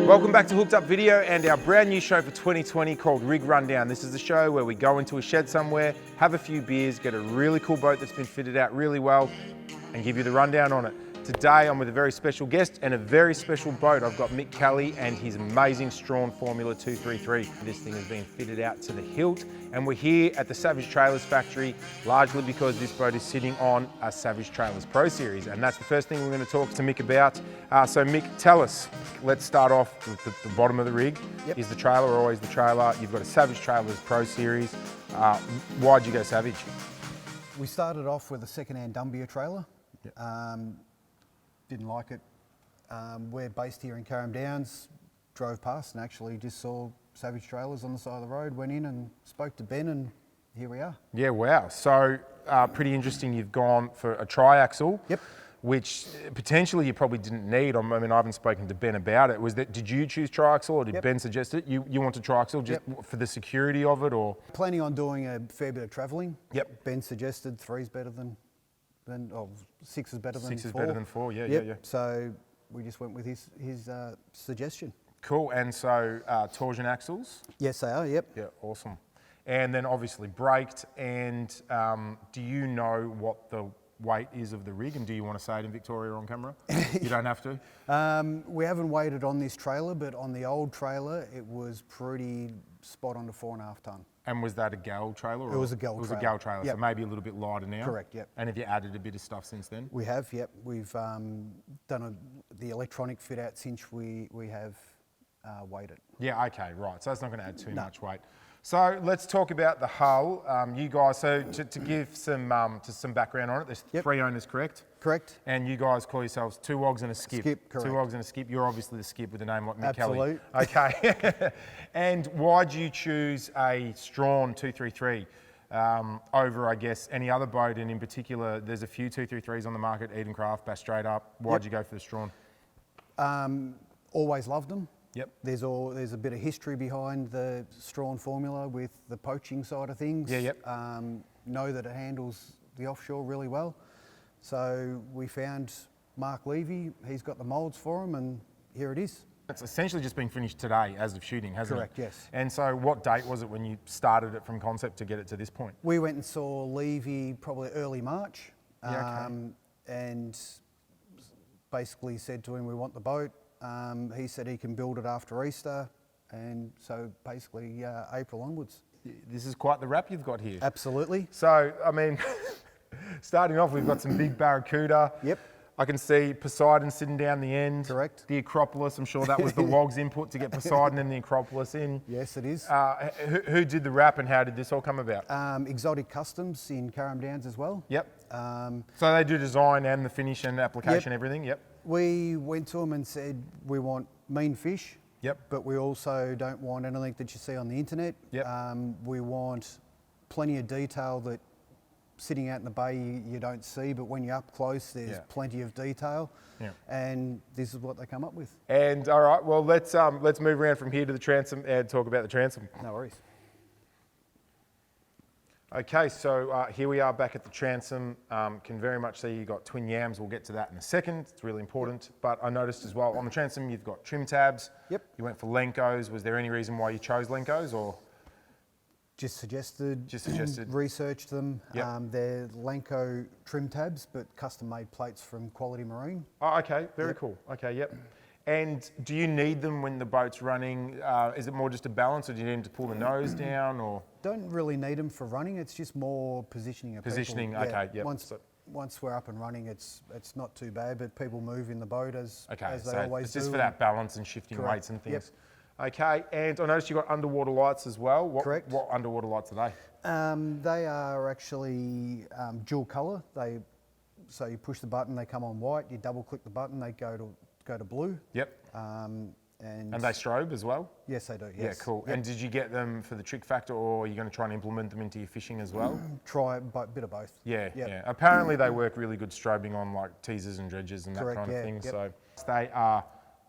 Welcome back to Hooked Up Video and our brand new show for 2020 called Rig Rundown. This is the show where we go into a shed somewhere, have a few beers, get a really cool boat that's been fitted out really well and give you the rundown on it. Today I'm with a very special guest and a very special boat. I've got Mick Kelly and his amazing Strachan Formula 233. This thing has been fitted out to the hilt and we're here at the Savage Trailers factory largely because this boat is sitting on a Savage Trailers Pro Series, and that's the first thing we're going to talk to Mick about. So Mick, tell us, let's start off with the bottom of the rig. Yep. Is the trailer always the trailer? You've got a Savage Trailers Pro Series. Why'd you go Savage? We started off with a second-hand Dumbia trailer. Yep. Didn't like it. We're based here in Carrum Downs, drove past and actually just saw Savage Trailers on the side of the road, went in and spoke to Ben, and here we are. Yeah, wow. So pretty interesting, you've gone for a triaxle. Yep. Which potentially you probably didn't need. I mean, I haven't spoken to Ben about it. Did you choose triaxle or did Ben suggest it? You wanted triaxle just for the security of it, or? Planning on doing a fair bit of travelling. Yep. Ben suggested 3's better than 6 is better than 4. 6 is better than 4, yeah. So we just went with his suggestion. Cool, and so torsion axles? Yes, they are, yep. Yeah, awesome. And then obviously braked, and do you know what the weight is of the rig, and do you want to say it in Victoria on camera? You don't have to? We haven't weighted on this trailer, but on the old trailer it was pretty spot on to 4.5 tonne. And was that a Gal trailer? It was a Gal trailer. It was a Gal trailer, yep. So maybe a little bit lighter now? Correct, yep. And have you added a bit of stuff since then? We have, yep. We've done the electronic fit out since we have weighed it. Yeah, okay, right. So that's not going to add too much weight. So let's talk about the hull. You guys, so to give some background on it, there's 3 owners, correct? Correct. And you guys call yourselves 2 Wogs and a Skip. Skip, correct. 2 Wogs and a Skip. You're obviously the Skip with a name like Mick Absolute. Kelly. Okay. And why'd you choose a Strachan 233 over, I guess, any other boat? And in particular, there's a few 233s on the market, Edencraft, Bass Straight Up. Why'd you go for the Strachan? Always loved them. Yep. There's a bit of history behind the Strachan Formula with the poaching side of things. Yeah, yep. Know that it handles the offshore really well. So we found Mark Levy, he's got the moulds for them, and here it is. It's essentially just been finished today as of shooting, hasn't it? Correct, yes. And so what date was it when you started it from concept to get it to this point? We went and saw Levy probably early March, and basically said to him, we want the boat. He said he can build it after Easter, and so basically April onwards. This is quite the wrap you've got here. Absolutely. So, I mean, starting off, we've got some big Barracuda. Yep. I can see Poseidon sitting down the end. Correct. The Acropolis, I'm sure that was the WOG's input to get Poseidon and the Acropolis in. Yes, it is. Who did the wrap and how did this all come about? Exotic Customs in Carrum Downs as well. Yep. So they do design and the finish and application, everything? Yep. We went to them and said, we want mean fish. Yep. But we also don't want anything that you see on the internet. Yep. We want plenty of detail that sitting out in the bay you don't see, but when you're up close there's plenty of detail. Yeah. And this is what they come up with. And all right, well let's move around from here to the transom and talk about the transom. No worries. Okay, so here we are back at the transom. Can very much see you've got twin yams. We'll get to that in a second. It's really important. But I noticed as well on the transom you've got trim tabs. Yep. You went for Lenkos. Was there any reason why you chose Lenkos, or? Just suggested. Researched them. Yep. They're Lenko trim tabs, but custom-made plates from Quality Marine. Oh, okay, very cool. Okay, yep. And do you need them when the boat's running? Is it more just a balance, or do you need to pull the nose down, or? Don't really need them for running. It's just more positioning of positioning. People. Okay, yep. Once we're up and running, it's not too bad. But people move in the boat as they always do. It's just for that balance and shifting weights and things. Yep. Okay, and I noticed you got underwater lights as well. Correct. What underwater lights are they? They are actually dual colour. So you push the button, they come on white. You double click the button, they go to blue. Yep. And they strobe as well? Yes, they do. Yes. Yeah, cool. Yep. And did you get them for the trick factor, or are you going to try and implement them into your fishing as well? Try a bit of both. Yeah, yeah. Apparently they work really good strobing on like teasers and dredges and that kind of thing. Yep. So they are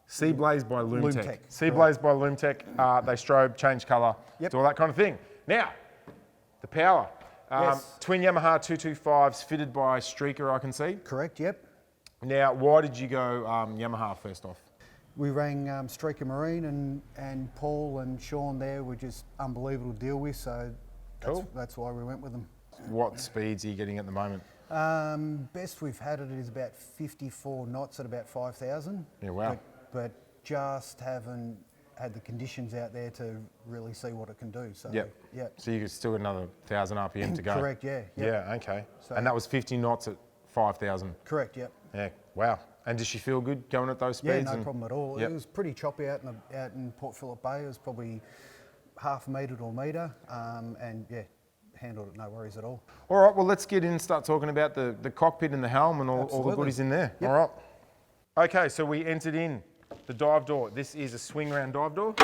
Sea Blaze by Loomtech. Sea Correct. Blaze by Loomtech. They strobe, change colour, do all that kind of thing. Now, the power. Twin Yamaha 225s fitted by Streaker, I can see. Correct, yep. Now, why did you go Yamaha first off? We rang Strachan Marine and Paul and Sean there were just unbelievable to deal with, so that's why we went with them. What speeds are you getting at the moment? Best we've had it is about 54 knots at about 5,000. Yeah, wow. But just haven't had the conditions out there to really see what it can do. So, Yep. So you still got another 1,000 RPM to go? Correct, yeah. Yeah, okay. So, and that was 50 knots at 5,000? Correct, yep. Yeah, wow. And does she feel good going at those speeds? Yeah, no problem at all. Yep. It was pretty choppy out in Port Phillip Bay. It was probably half a metre to a metre, and yeah, handled it no worries at all. All right, well, let's get in and start talking about the cockpit and the helm and all the goodies in there. Yep. All right. Okay, so we entered in the dive door. This is a swing round dive door.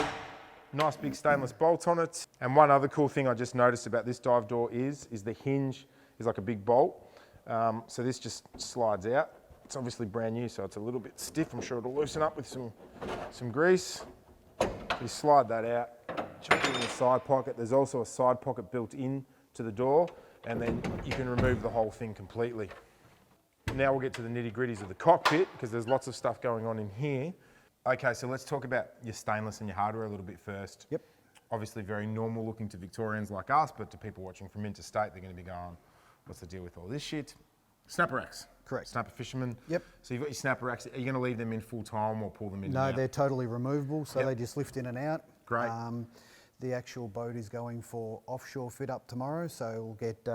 Nice big stainless bolt on it. And one other cool thing I just noticed about this dive door is the hinge is like a big bolt. So this just slides out. It's obviously brand new, so it's a little bit stiff. I'm sure it'll loosen up with some grease. You slide that out, chuck it in the side pocket. There's also a side pocket built in to the door, and then you can remove the whole thing completely. Now we'll get to the nitty-gritties of the cockpit, because there's lots of stuff going on in here. Okay, so let's talk about your stainless and your hardware a little bit first. Yep. Obviously very normal looking to Victorians like us, but to people watching from interstate, they're going to be going, what's the deal with all this shit? Snapper racks. Correct. Snapper fishermen. Yep. So you've got your snapper racks. Are you going to leave them in full time or pull them in? No, they're totally removable, so Yep. they just lift in and out. Great. The actual boat is going for offshore fit up tomorrow, so we'll get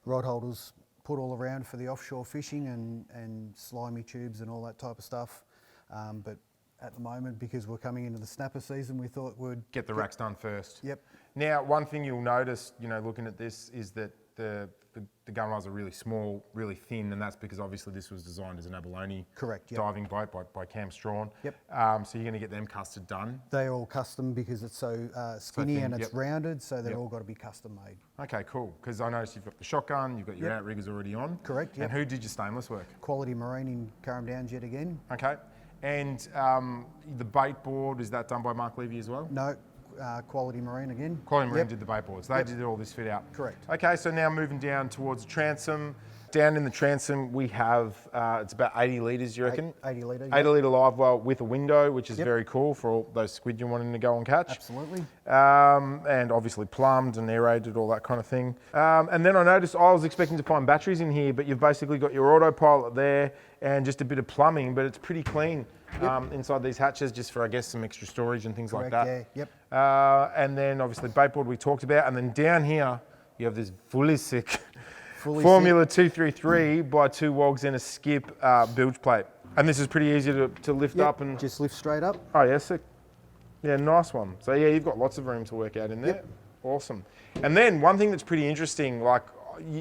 rod holders put all around for the offshore fishing and slimy tubes and all that type of stuff. But at the moment, because we're coming into the snapper season, we thought we'd Get the racks done first. Yep. Now, one thing you'll notice, looking at this, is that the gun rails are really small, really thin, and that's because obviously this was designed as an abalone Correct, yep. diving boat by Cam Strachan. Yep. So you're going to get them custom done. They're all custom because it's so skinny thin, and it's yep. rounded, so they've Yep. all got to be custom made. Okay, cool. Because I noticed you've got the shotgun, you've got your Yep. outriggers already on. Correct, And yep. who did your stainless work? Quality Marine in Carrum Downs yet again. Okay. And the bait board, is that done by Mark Levy as well? No, Quality Marine again. Quality Marine Yep. did the bait boards. They Yep. did all this fit out. Correct. Okay, so now moving down towards the transom. Down in the transom, we have, it's about 80 litres, you reckon? 80 litre. 80 litre live well with a window, which is Yep. very cool for all those squid you're wanting to go and catch. Absolutely. And obviously plumbed and aerated, all that kind of thing. And then I noticed I was expecting to find batteries in here, but you've basically got your autopilot there and just a bit of plumbing, but it's pretty clean inside these hatches, just for, I guess, some extra storage and things Correct, like that. yeah, yep. And then obviously baitboard we talked about, and then down here you have this fully sick Fully Formula 233 by 2 wogs and a skip bilge plate. And this is pretty easy to lift Yep, up and... just lift straight up. Oh yeah, sick. Yeah, nice one. So yeah, you've got lots of room to work out in there. Yep. Awesome. And then one thing that's pretty interesting, like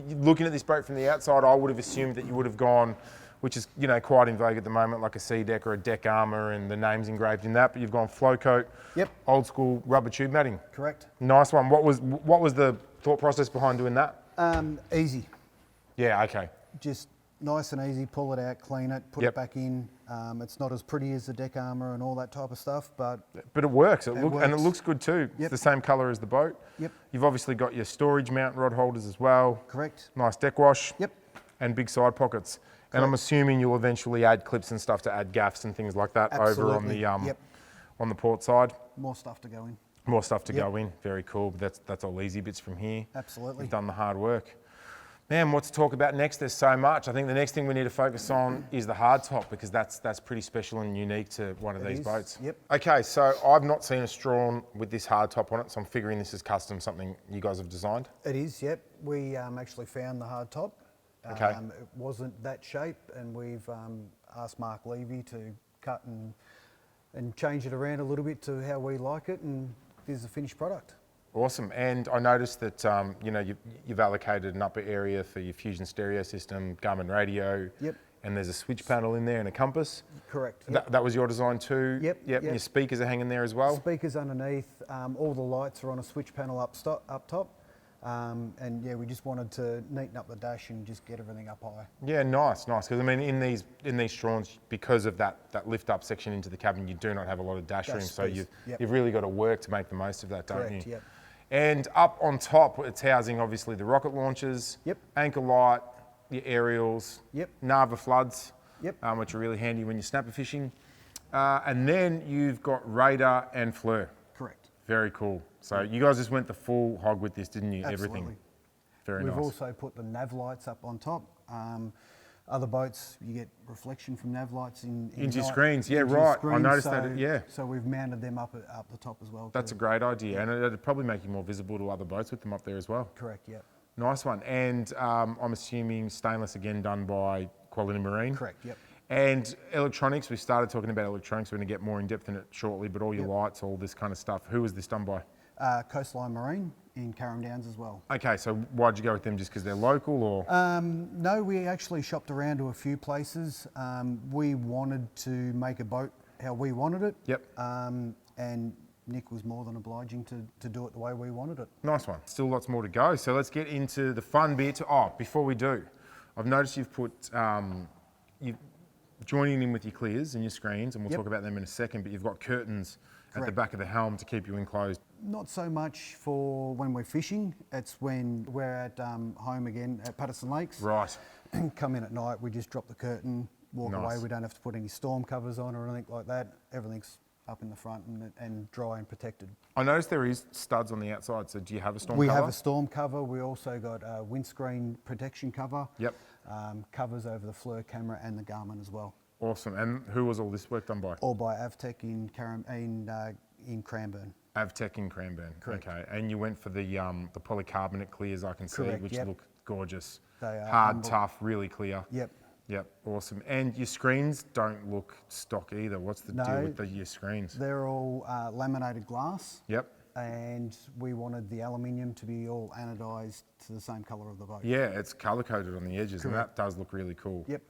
looking at this boat from the outside, I would have assumed that you would have gone, which is quite in vogue at the moment, like a sea deck or a deck armour and the names engraved in that, but you've gone flow coat, Yep. old school rubber tube matting. Correct. Nice one. What was the thought process behind doing that? Easy. Yeah, okay. Just nice and easy, pull it out, clean it, put Yep. it back in. It's not as pretty as the deck armour and all that type of stuff, but But it works. And it works. looks good too. Yep. It's the same colour as the boat. Yep. You've obviously got your storage mount rod holders as well. correct. Nice deck wash. Yep. And big side pockets. And I'm assuming you'll eventually add clips and stuff to add gaffs and things like that over on the Yep. on the port side. More stuff to go in. More stuff to Yep. go in. Very cool. But that's all easy bits from here. Absolutely. You've done the hard work. Man, what to talk about next? There's so much. I think the next thing we need to focus on is the hardtop, because that's pretty special and unique to one of these is, boats. yep. Okay, so I've not seen a Strachan with this hardtop on it, so I'm figuring this is custom, something you guys have designed. It is, yep. We actually found the hard top. Okay. It wasn't that shape, and we've asked Mark Levy to cut and change it around a little bit to how we like it, and this is a finished product. Awesome. And I noticed that you've allocated an upper area for your Fusion stereo system, Garmin radio. Yep. And there's a switch panel in there and a compass. Correct. Yep. That was your design too? Yep, Yep. And yep. your speakers are hanging there as well? Speakers underneath, all the lights are on a switch panel up top. And yeah, we just wanted to neaten up the dash and just get everything up high. Yeah, nice. Because I mean, in these Strachan's, because of that lift up section into the cabin, you do not have a lot of dash room, so space, yep. you've really got to work to make the most of that, don't Correct, you? yep. And up on top, it's housing obviously the rocket launchers, Yep. anchor light, your aerials, Yep. Nava floods, Yep. which are really handy when you're snapper fishing. And then you've got radar and flare. Correct. Very cool. So you guys just went the full hog with this, didn't you? Absolutely. Everything. Very We've nice. also put the nav lights up on top. Other boats, you get reflection from nav lights Into your night, screens. Yeah, into your right. I screens, noticed so, that. Yeah. So we've mounted them up the top as well. That's a great idea. And it'd probably make you more visible to other boats with them up there as well. Correct, yep. Nice one. And I'm assuming stainless again done by Quality Marine. Correct, yep. And electronics, we started talking about electronics. We're going to get more in depth in it shortly, but all your lights, all this kind of stuff. Who was this done by? Coastline Marine in Carrum Downs as well. Okay, so why'd you go with them? Just because they're local or? No, we actually shopped around to a few places. We wanted to make a boat how we wanted it. Yep. And Nick was more than obliging to do it the way we wanted it. Nice one. Still lots more to go. So let's get into the fun bit. Oh, before we do, I've noticed you've put, you've joining in with your clears and your screens, and we'll talk about them in a second, but you've got curtains at the back of the helm to keep you enclosed. Not so much for when we're fishing. It's when we're at home again at Patterson Lakes. Right. Come in at night, we just drop the curtain, walk away. We don't have to put any storm covers on or anything like that. Everything's up in the front and dry and protected. I noticed there is studs on the outside, so do you have a storm cover? We have a storm cover. We also got a windscreen protection cover. Yep. Covers over the FLIR camera and the Garmin as well. Awesome. And who was all this work done by? All by Avtech in Cranbourne. Avtech in Cranbourne. Correct. Okay. And you went for the polycarbonate clears, I can see, Correct, which look gorgeous. They are hard, humble. tough, really clear. Yep. Yep. Awesome. And your screens don't look stock either. What's the deal with your screens? They're all laminated glass. Yep. And we wanted the aluminium to be all anodised to the same colour of the boat. Yeah, it's colour coded on the edges, and that does look really cool. Yep.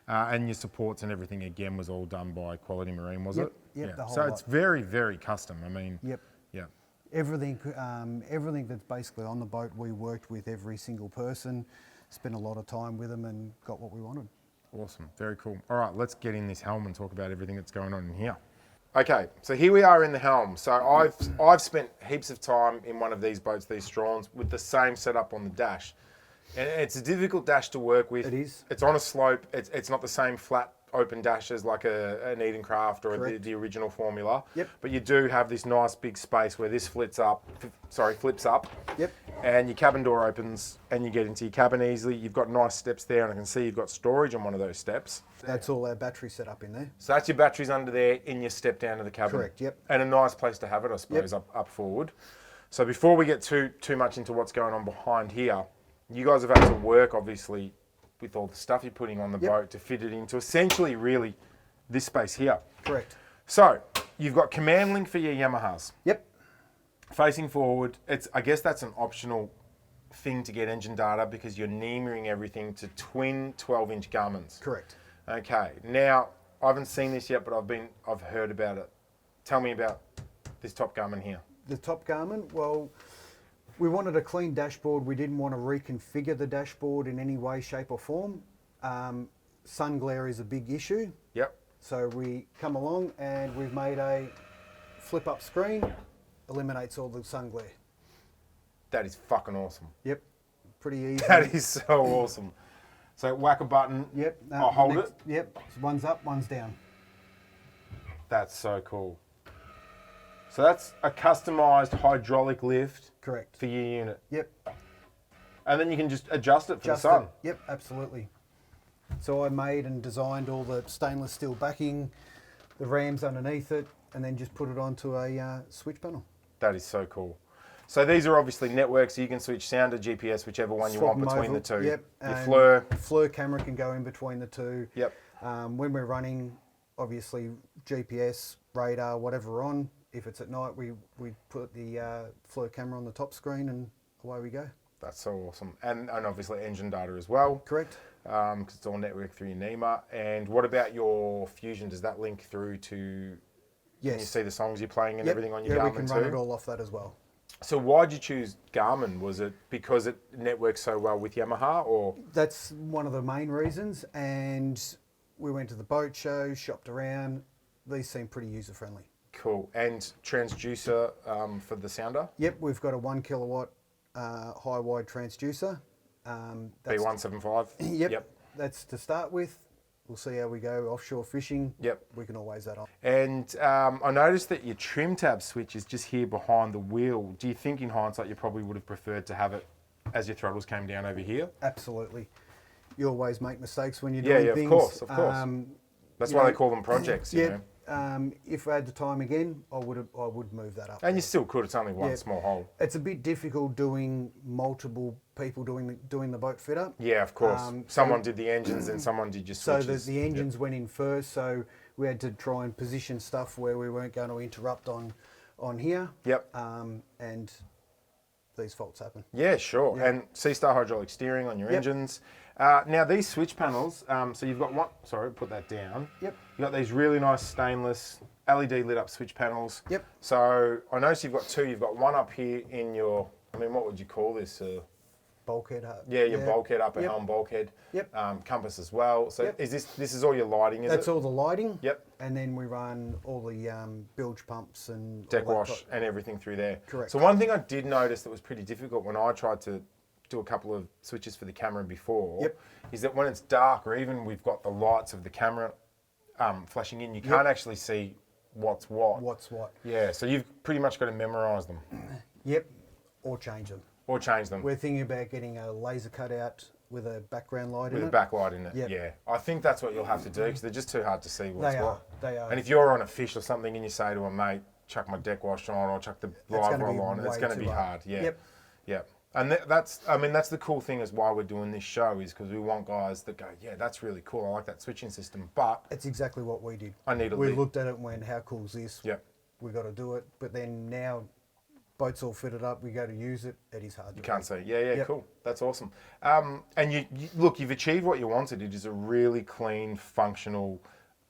And your supports and everything again was all done by Quality Marine, was it? Yep, Yeah. the whole So lot. it's very, very custom. I mean. Yep. Yeah. Everything that's basically on the boat, we worked with every single person, spent a lot of time with them, and got what we wanted. Awesome. Very cool. All right, let's get in this helm and talk about everything that's going on in here. Okay, so here we are in the helm. So I've spent heaps of time in one of these boats, these Stracans, with the same setup on the dash. And it's a difficult dash to work with. It is. It's on a slope. It's not the same flat open dash as like an Edencraft or the original Formula. Yep. But you do have this nice big space where this flips up. Yep. And your cabin door opens and you get into your cabin easily. You've got nice steps there, and I can see you've got storage on one of those steps. That's all our battery set up in there. So that's your batteries under there in your step down to the cabin. Correct, yep. And a nice place to have it, I suppose, up forward. So before we get too much into what's going on behind here, you guys have had to work, obviously, with all the stuff you're putting on the boat to fit it into essentially, really, this space here. Correct. So you've got command link for your Yamahas. Yep. Facing forward, I guess that's an optional thing to get engine data because you're nearing everything to twin 12-inch Garmins. Correct. Okay. Now, I haven't seen this yet, but I've heard about it. Tell me about this top Garmin here. The top Garmin, well, we wanted a clean dashboard. We didn't want to reconfigure the dashboard in any way, shape or form. Sun glare is a big issue. Yep. So we come along and we've made a flip up screen, eliminates all the sun glare. That is fucking awesome. Yep, pretty easy. That is so awesome. So whack a button. Yep. I'll hold it. Yep, one's up, one's down. That's so cool. So that's a customised hydraulic lift. Correct. For your unit. Yep. And then you can just adjust it for the sun. Yep, absolutely. So I made and designed all the stainless steel backing, the rams underneath it, and then just put it onto a switch panel. That is so cool. So these are obviously networks, so you can switch sound to GPS, whichever one you want between the two. Yep. Your and FLIR. FLIR camera can go in between the two. Yep. When we're running, obviously GPS, radar, whatever we're on. If it's at night, we put the FLIR camera on the top screen and away we go. That's so awesome. And obviously engine data as well. Correct. Because it's all networked through your NEMA. And what about your Fusion? Does that link through to... Yes. Can you see the songs you're playing and everything on your Garmin too? Yeah, we can run it all off that as well. So why'd you choose Garmin? Was it because it networks so well with Yamaha, or? That's one of the main reasons. And we went to the boat show, shopped around. These seem pretty user-friendly. Cool. And transducer for the sounder? Yep, we've got a 1 kilowatt high-wide transducer. B175? Yep, that's to start with. We'll see how we go offshore fishing. Yep. We can always add on. And I noticed that your trim tab switch is just here behind the wheel. Do you think in hindsight you probably would have preferred to have it as your throttles came down over here? Absolutely. You always make mistakes when you're doing things. Of course. That's why they call them projects, you know. If I had the time again, I would move that up. And you still could. It's only one small hole. It's a bit difficult doing multiple people doing the boat fit up. Yeah, of course. Someone did the engines and someone did your switches. So the engines went in first. So we had to try and position stuff where we weren't going to interrupt on here. Yep. And these faults happen. Yeah, sure. Yep. And C-Star hydraulic steering on your engines. Now these switch panels, so you've got one, sorry, put that down. Yep. You've got these really nice stainless LED lit up switch panels. Yep. So I notice you've got two. You've got one up here in your, I mean, what would you call this? Bulkhead. Your bulkhead, upper helm bulkhead. Yep. Compass as well. So is this is all your lighting, is That's it? all the lighting. Yep. And then we run all the bilge pumps and deck wash and everything through there. Correct. So one thing I did notice that was pretty difficult when I tried to do a couple of switches for the camera before is that when it's dark or even we've got the lights of the camera flashing in, you can't actually see what's what. What's what. Yeah, so you've pretty much got to memorise them. Yep, or change them. Or change them. We're thinking about getting a laser cutout with a background light in it. With a backlight in it, Yep. yeah. I think that's what you'll have to do because they're just too hard to see what's what. They are. And if you're on a fish or something and you say to a mate, chuck my deck wash on or chuck the live roll on, it's going to be hard. Yeah. Yep. Yep. And that's the cool thing is why we're doing this show is because we want guys that go, yeah, that's really cool. I like that switching system, but it's exactly what we did. We looked at it and went, how cool is this? Yep. We got to do it. But then now, boat's all fitted up. We go to use it. It is hard. You can't see. Yeah, cool. That's awesome. And you look, you've achieved what you wanted. It is a really clean, functional.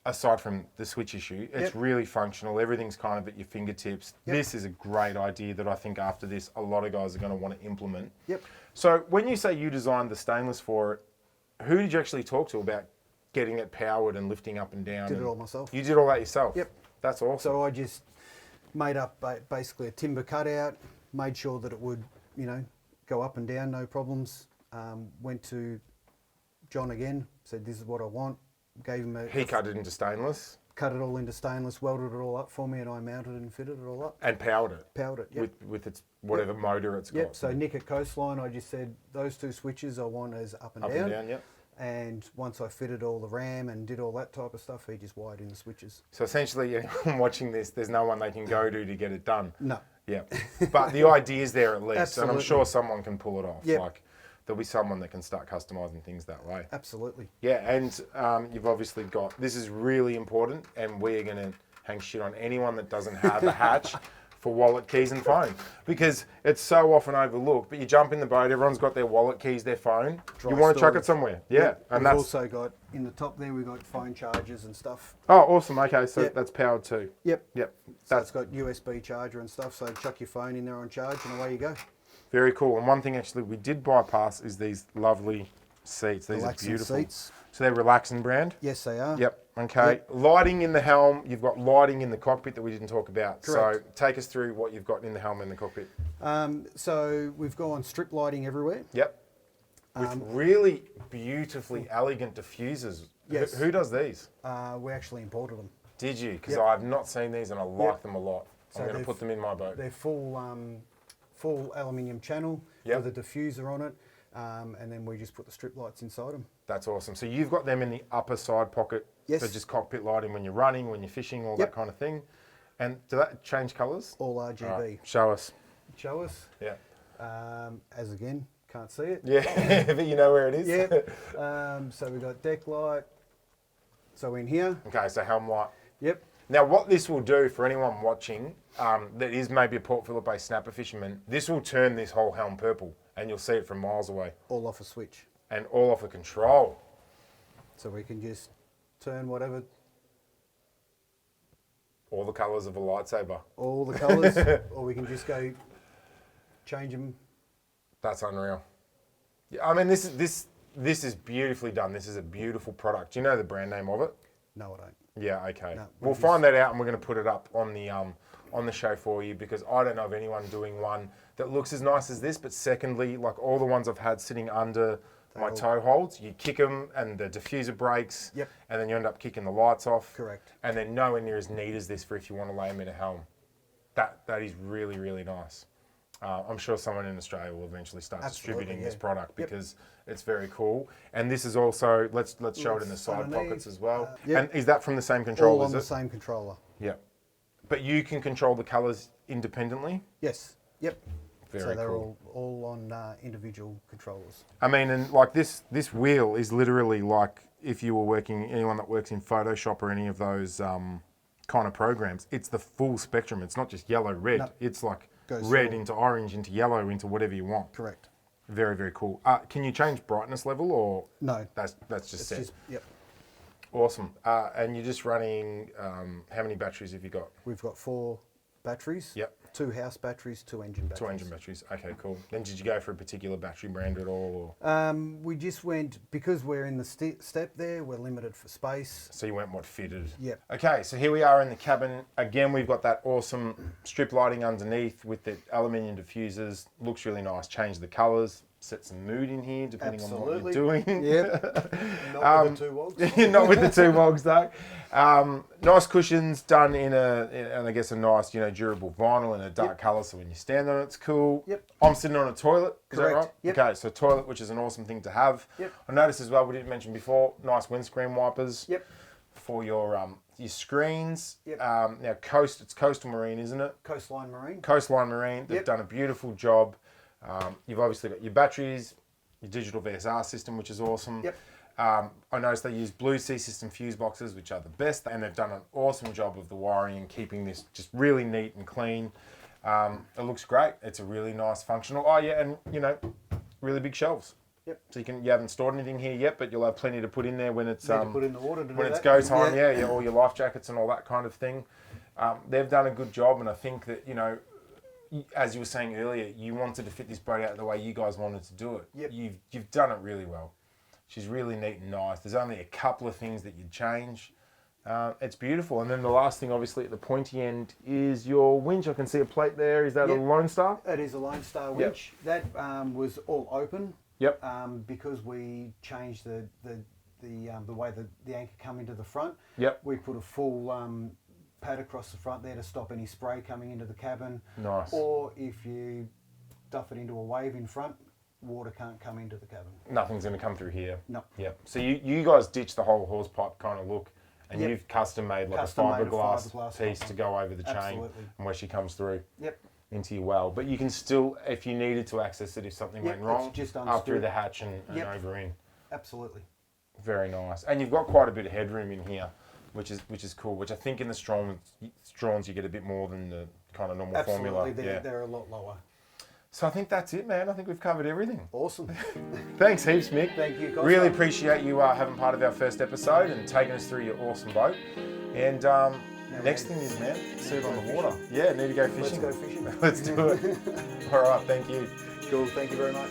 Aside from the switch issue, it's really functional. Everything's kind of at your fingertips. This is a great idea that I think after this, a lot of guys are going to want to implement. Yep. So when you say you designed the stainless for it, who did you actually talk to about getting it powered and lifting up and down? Did it all myself. You did all that yourself? Yep. That's awesome. So I just made up basically a timber cutout, made sure that it would, go up and down, no problems. Went to John again, said this is what I want. Gave him He cut it into stainless? Cut it all into stainless, welded it all up for me, and I mounted it and fitted it all up. And powered it? Powered it, yep. With its whatever motor it's got? Yep, so Nick at Coastline, I just said, those two switches I want as up and down. Up and down, yep. And once I fitted all the RAM and did all that type of stuff, he just wired in the switches. So essentially, anyone watching this, there's no one they can go to get it done? No. Yeah, but the idea's there at least, Absolutely. and I'm sure someone can pull it off. Yep. Like, there'll be someone that can start customising things that way. Absolutely. Yeah, and you've obviously got, this is really important, and we're going to hang shit on anyone that doesn't have a hatch for wallet, keys and phone, because it's so often overlooked, but you jump in the boat, everyone's got their wallet, keys, their phone, you want to chuck it somewhere. Yeah. And we've also got, in the top there, we've got phone chargers and stuff. Oh, awesome. Okay, so that's powered too. Yep. Yep. So it's got USB charger and stuff, so chuck your phone in there on charge and away you go. Very cool. And one thing actually we did bypass is these lovely seats. These relaxing are beautiful. Seats. So they're relaxing brand? Yes, they are. Yep. Okay. Yep. Lighting in the helm. You've got lighting in the cockpit that we didn't talk about. Correct. So take us through what you've got in the helm and the cockpit. So we've gone strip lighting everywhere. Yep. With really beautifully elegant diffusers. Yes. Who does these? We actually imported them. Did you? Because Yep. I've not seen these and I like them a lot. So I'm going to put them in my boat. They're full aluminium channel with a diffuser on it, and then we just put the strip lights inside them. That's awesome. So you've got them in the upper side pocket for just cockpit lighting when you're running, when you're fishing, all that kind of thing. And do that change colours? All RGB. Right, show us. Show us. Yeah. As again, can't see it. Yeah, but you know where it is. Yeah. So we've got deck light. So in here. Okay, so helm light. Yep. Now what this will do for anyone watching that is maybe a Port Phillip-based snapper fisherman, this will turn this whole helm purple and you'll see it from miles away. All off a switch. And all off a control. So we can just turn whatever. All the colours of a lightsaber. All the colours, or we can just go change them. That's unreal. Yeah, I mean, this is beautifully done. This is a beautiful product. Do you know the brand name of it? No, I don't. Yeah, okay. No, we'll find that out and we're going to put it up on the show for you because I don't know of anyone doing one that looks as nice as this, but secondly, like all the ones I've had sitting under my toe holds. You kick them and the diffuser breaks. Yep. And then you end up kicking the lights off. Correct. And they're nowhere near as neat as this for if you want to lay them in a helm. That is really, really nice. I'm sure someone in Australia will eventually start distributing this product because it's very cool. And this is also, let's show it in the side pockets as well. And is that from the same controller? All on the same controller. Yeah. But you can control the colours independently? Yes. Yep. Very so they're cool. all on individual controllers. I mean, and like this wheel is literally like if you were working, anyone that works in Photoshop or any of those kind of programs, it's the full spectrum. It's not just yellow, red. No. It's like red into orange, into yellow, into whatever you want. Correct. Very, very cool. Can you change brightness level or? No. That's just set. Yep. Awesome. And you're just running, how many batteries have you got? We've got 4 batteries. Yep. 2 house batteries, 2 engine batteries. 2 engine batteries. Okay, cool. Then did you go for a particular battery brand at all? Or? We just went, because we're in the step there, we're limited for space. So you went what, fitted? Yep. Okay, so here we are in the cabin. Again, we've got that awesome strip lighting underneath with the aluminium diffusers. Looks really nice. Change the colours. Set some mood in here, depending on what you're doing. Yep. Not with the 2 wogs. Not with the 2 wogs, though. Nice cushions done in I guess a nice, durable vinyl in a dark colour, so when you stand on it, it's cool. Yep. I'm sitting on a toilet. Is Correct. that right? Yep. Okay, so toilet, which is an awesome thing to have. Yep. I noticed as well, we didn't mention before, nice windscreen wipers. Yep. For your screens. Yep. Now it's Coastal Marine, isn't it? Coastline Marine. Coastline Marine. They've done a beautiful job. You've obviously got your batteries, your digital VSR system, which is awesome. Yep. I noticed they use Blue Sea System fuse boxes, which are the best, and they've done an awesome job of the wiring and keeping this just really neat and clean. It looks great. It's a really nice functional. Oh yeah, and really big shelves. Yep. So you haven't stored anything here yet, but you'll have plenty to put in there when it's put in the water to when do it's that. go time. Yeah, all your life jackets and all that kind of thing. They've done a good job, and I think that as you were saying earlier, you wanted to fit this boat out the way you guys wanted to do it. Yep. You've done it really well. She's really neat and nice. There's only a couple of things that you'd change. It's beautiful. And then the last thing, obviously, at the pointy end is your winch. I can see a plate there. Is that a Lone Star? It is a Lone Star winch. That was all open. Yep. Because we changed the way the anchor come into the front. Yep. We put a full pad across the front there to stop any spray coming into the cabin. Nice. Or if you duff it into a wave in front, water can't come into the cabin. Nothing's going to come through here. No. Yep. So you guys ditched the whole hose pipe kind of look, and you've custom made like a fiberglass piece to go over the chain and where she comes through. Yep. Into your well, but you can still, if you needed to access it, if something went wrong, just up through the hatch and over in. Absolutely. Very nice, and you've got quite a bit of headroom in here, which is cool. Which I think in the Strons you get a bit more than the kind of normal Formula. They're a lot lower. So I think that's it, man. I think we've covered everything. Awesome. Thanks heaps, Mick. Thank you, guys. Really appreciate you having part of our first episode and taking us through your awesome boat. And next thing is, man, see it on the water. Yeah, need to go fishing. Let's go fishing. Let's do it. All right, thank you. Cool, thank you very much.